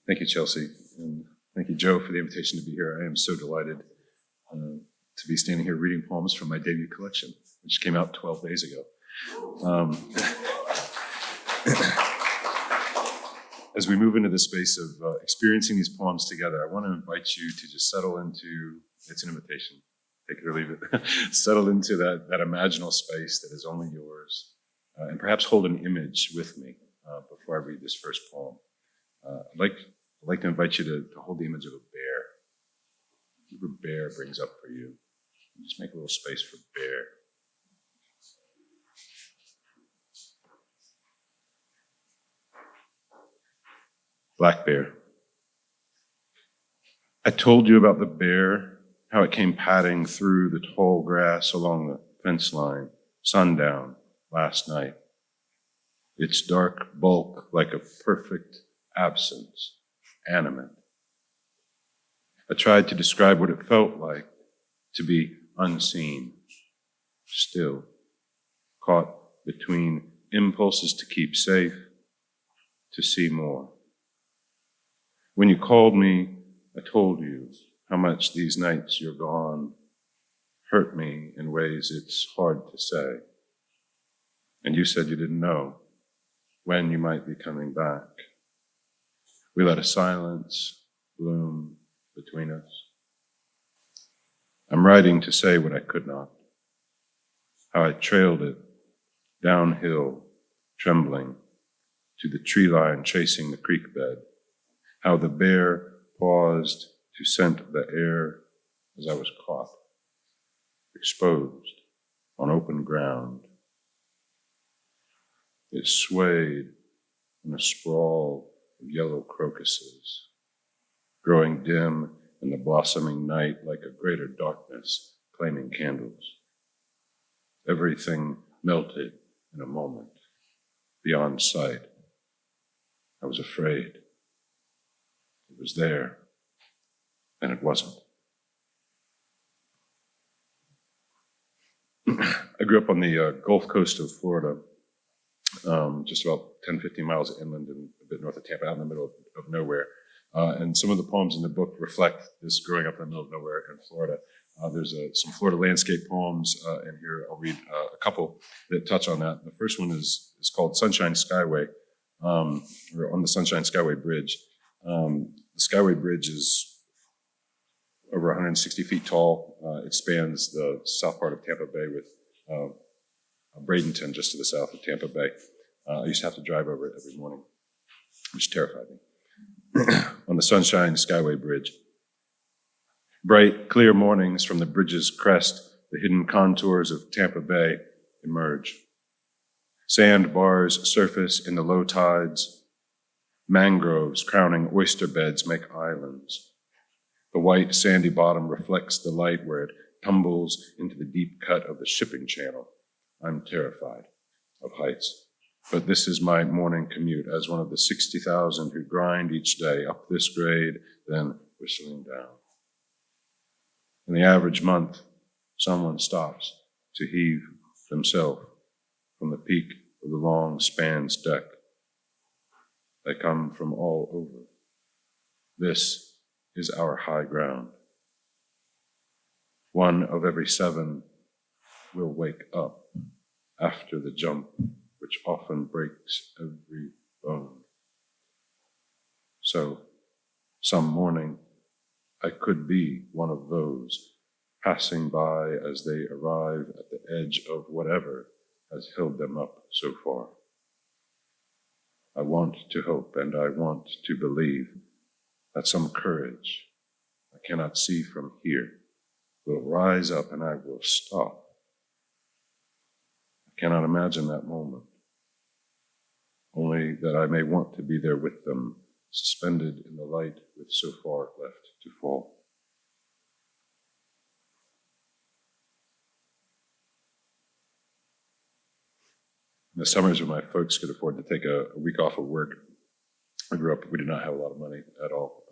Thank you, Chelsea, and thank you, Joe, for the invitation to be here. I am so delighted to be standing here reading poems from my debut collection, which came out 12 days ago. As we move into the space of experiencing these poems together, I want to invite you to just settle into, it's an invitation, take it or leave it, settle into that imaginal space that is only yours, and perhaps hold an image with me before I read this first poem. I'd like to invite you to hold the image of a bear. Whatever bear brings up for you. Just make a little space for bear. Black bear. I told you about the bear, how it came padding through the tall grass along the fence line, sundown last night. Its dark bulk like a perfect absence, animate. I tried to describe what it felt like to be unseen, still, caught between impulses to keep safe, to see more. When you called me, I told you how much these nights you're gone hurt me in ways it's hard to say. And you said you didn't know when you might be coming back. We let a silence bloom between us. I'm writing to say what I could not, how I trailed it downhill, trembling, to the tree line chasing the creek bed, how the bear paused to scent the air as I was caught, exposed on open ground. It swayed in a sprawl of yellow crocuses, growing dim in the blossoming night like a greater darkness claiming candles. Everything melted in a moment, beyond sight. I was afraid. It was there, and it wasn't. I grew up on the Gulf Coast of Florida, just about 10, 15 miles inland and a bit north of Tampa, out in the middle of nowhere. And some of the poems in the book reflect this growing up in the middle of nowhere in Florida. There's some Florida landscape poems in here. I'll read a couple that touch on that. The first one is called Sunshine Skyway, or On the Sunshine Skyway Bridge. The Skyway Bridge is over 160 feet tall. It spans the south part of Tampa Bay with Bradenton, just to the south of Tampa Bay. I used to have to drive over it every morning, which terrified me. On the Sunshine Skyway Bridge. Bright, clear mornings from the bridge's crest, the hidden contours of Tampa Bay emerge. Sandbars surface in the low tides. Mangroves crowning oyster beds make islands. The white sandy bottom reflects the light where it tumbles into the deep cut of the shipping channel. I'm terrified of heights. But this is my morning commute as one of the 60,000 who grind each day up this grade, then whistling down. In the average month, someone stops to heave themselves from the peak of the long span's deck. They come from all over. This is our high ground. One of every 7 will wake up after the jump, which often breaks every bone. So, some morning, I could be one of those passing by as they arrive at the edge of whatever has held them up so far. I want to hope and I want to believe that some courage I cannot see from here will rise up and I will stop. I cannot imagine that moment, only that I may want to be there with them, suspended in the light with so far left to fall. In the summers when my folks could afford to take a week off of work, I grew up, we did not have a lot of money at all.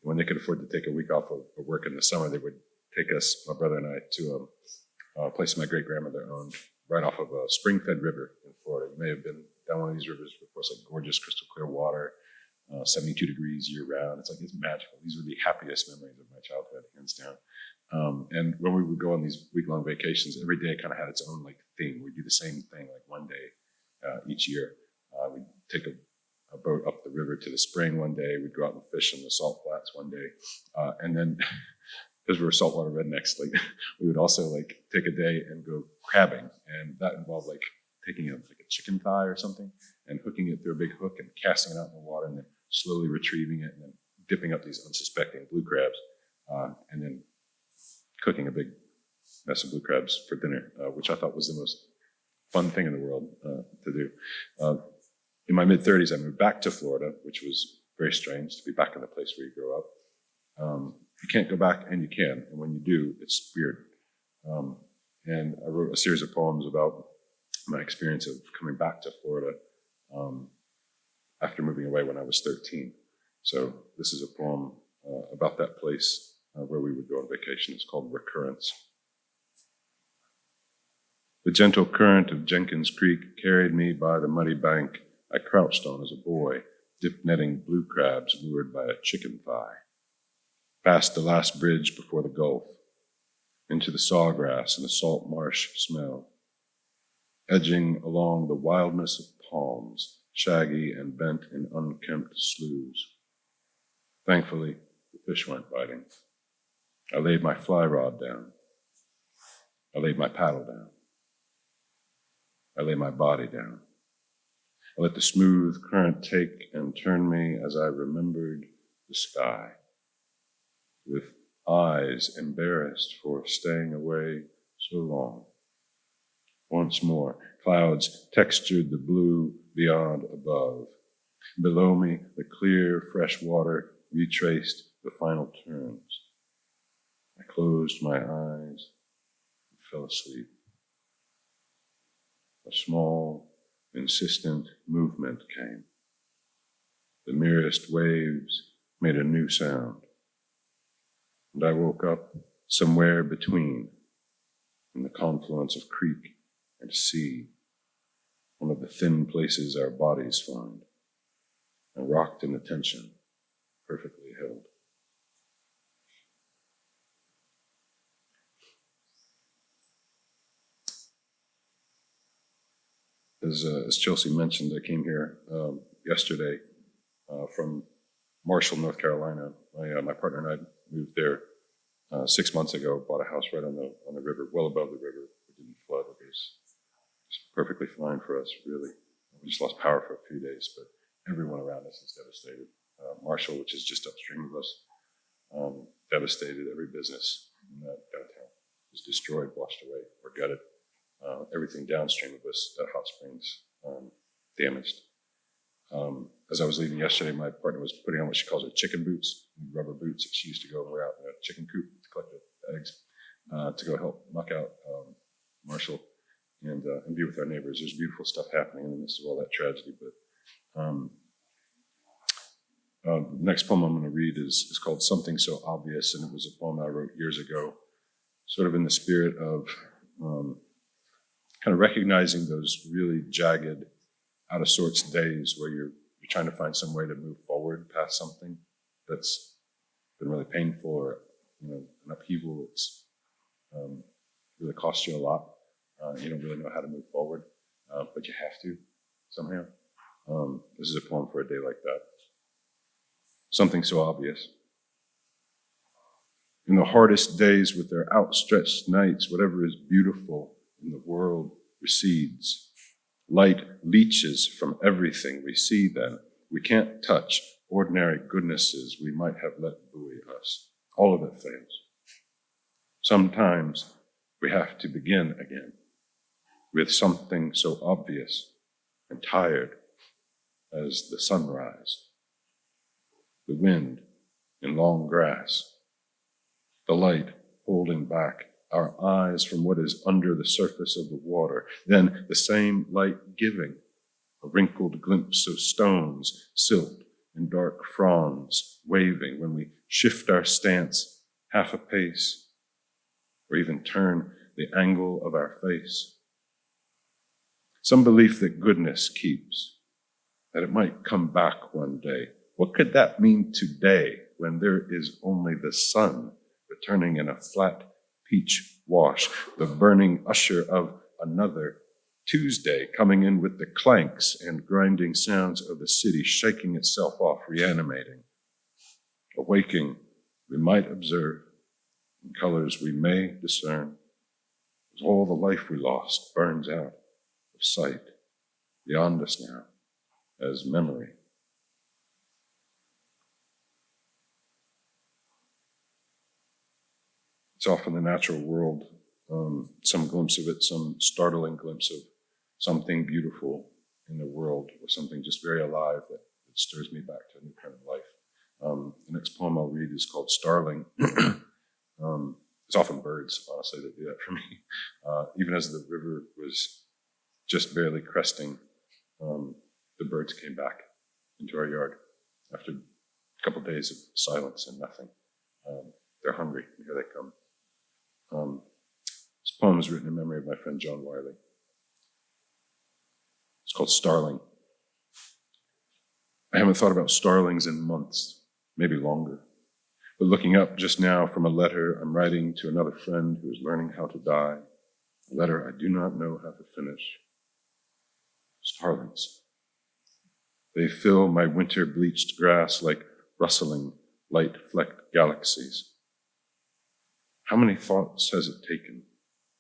When they could afford to take a week off of work in the summer, they would take us, my brother and I, to a place my great-grandmother owned right off of a spring-fed river in Florida. You may have been down one of these rivers before. It's like gorgeous, crystal clear water. 72 degrees year round. It's magical. These were the happiest memories of my childhood, hands down. And when we would go on these week-long vacations, every day kind of had its own theme. We'd do the same thing one day each year. We'd take a boat up the river to the spring one day. We'd go out and fish in the salt flats one day. And then, because we were saltwater rednecks, we would also take a day and go crabbing. And that involved taking a chicken thigh or something and hooking it through a big hook and casting it out in the water and then slowly retrieving it and then dipping up these unsuspecting blue crabs and then cooking a big mess of blue crabs for dinner, which I thought was the most fun thing in the world to do. In my mid-30s, I moved back to Florida, which was very strange to be back in the place where you grow up. You can't go back, and you can, and when you do, it's weird. And I wrote a series of poems about my experience of coming back to Florida after moving away when I was 13. So this is a poem about that place where we would go on vacation. It's called Recurrence. The gentle current of Jenkins Creek carried me by the muddy bank I crouched on as a boy, dip netting blue crabs lured by a chicken thigh, past the last bridge before the Gulf, into the sawgrass and the salt marsh smell, edging along the wildness of palms, shaggy and bent in unkempt sloughs. Thankfully, the fish went biting. I laid my fly rod down. I laid my paddle down. I laid my body down. I let the smooth current take and turn me as I remembered the sky, with eyes embarrassed for staying away so long. Once more, clouds textured the blue beyond above. Below me, the clear, fresh water retraced the final turns. I closed my eyes and fell asleep. A small, insistent movement came. The merest waves made a new sound. And I woke up somewhere between, in the confluence of creek and sea, one of the thin places our bodies find, and rocked in attention, perfectly held. As Chelsea mentioned, I came here yesterday from Marshall, North Carolina. My partner and I moved there 6 months ago. Bought a house right on the river, well above the river. It didn't flood. It was perfectly fine for us, really. We just lost power for a few days, but everyone around us is devastated. Marshall, which is just upstream of us, devastated. Every business in that downtown was destroyed, washed away, or gutted. Everything downstream of us at Hot Springs damaged. As I was leaving yesterday, my partner was putting on what she calls her chicken boots, rubber boots that she used to go and wear out in a chicken coop to collect the eggs, to go help muck out Marshall and be with our neighbors. There's beautiful stuff happening in the midst of all that tragedy. But the next poem I'm going to read is called Something So Obvious, and it was a poem I wrote years ago, sort of in the spirit of kind of recognizing those really jagged, out of sorts days where you're trying to find some way to move forward past something that's been really painful or an upheaval that's really cost you a lot. You don't really know how to move forward, but you have to somehow. This is a poem for a day like that. Something so obvious. In the hardest days with their outstretched nights, whatever is beautiful in the world recedes. Light leaches from everything we see then. We can't touch ordinary goodnesses we might have let buoy us. All of it fails. Sometimes we have to begin again with something so obvious and tired as the sunrise, the wind in long grass, the light holding back our eyes from what is under the surface of the water, then the same light giving a wrinkled glimpse of stones, silt and dark fronds waving when we shift our stance half a pace or even turn the angle of our face. Some belief that goodness keeps, that it might come back one day, What could that mean today when there is only the sun returning in a flat peach wash, the burning usher of another Tuesday coming in with the clanks and grinding sounds of the city shaking itself off, reanimating? Awaking, we might observe, in colors we may discern, as all the life we lost burns out of sight, beyond us now, as memory. It's often the natural world, some glimpse of it, some startling glimpse of something beautiful in the world, or something just very alive that stirs me back to a new kind of life. The next poem I'll read is called Starling. It's often birds, honestly, that do that for me. Even as the river was just barely cresting, the birds came back into our yard after a couple of days of silence and nothing. They're hungry, and here they come. This poem is written in memory of my friend John Wiley. It's called Starling. I haven't thought about starlings in months, maybe longer. But looking up just now from a letter I'm writing to another friend who is learning how to die, a letter I do not know how to finish. Starlings. They fill my winter-bleached grass like rustling, light-flecked galaxies. How many thoughts has it taken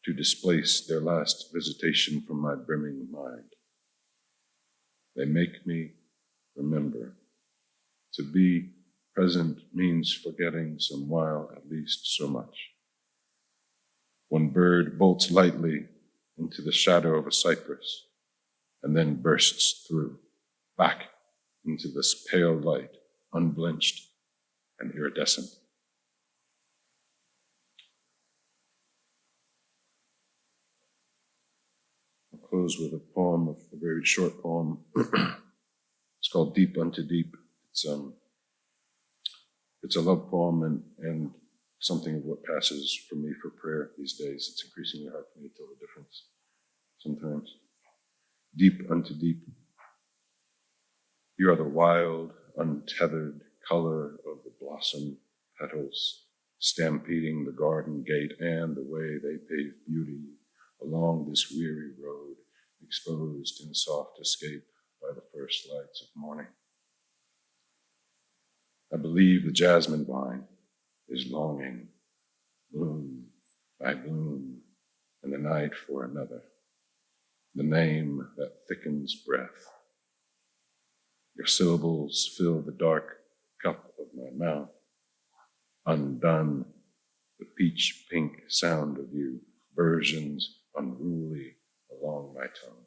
to displace their last visitation from my brimming mind? They make me remember. To be present means forgetting some while, at least so much. One bird bolts lightly into the shadow of a cypress and then bursts through, back into this pale light, unblenched and iridescent. I'll close with a poem, a very short poem. It's called Deep Unto Deep. It's a love poem and something of what passes for me for prayer these days. It's increasingly hard for me to tell the difference sometimes. Deep unto deep. You are the wild, untethered color of the blossom petals, stampeding the garden gate and the way they pave beauty along this weary road, exposed in soft escape by the first lights of morning. I believe the jasmine vine is longing, bloom by bloom, in the night for another, the name that thickens breath. Your syllables fill the dark cup of my mouth, undone, the peach-pink sound of you, versions unruly along my tongue.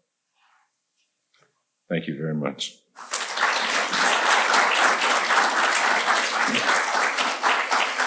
Thank you very much.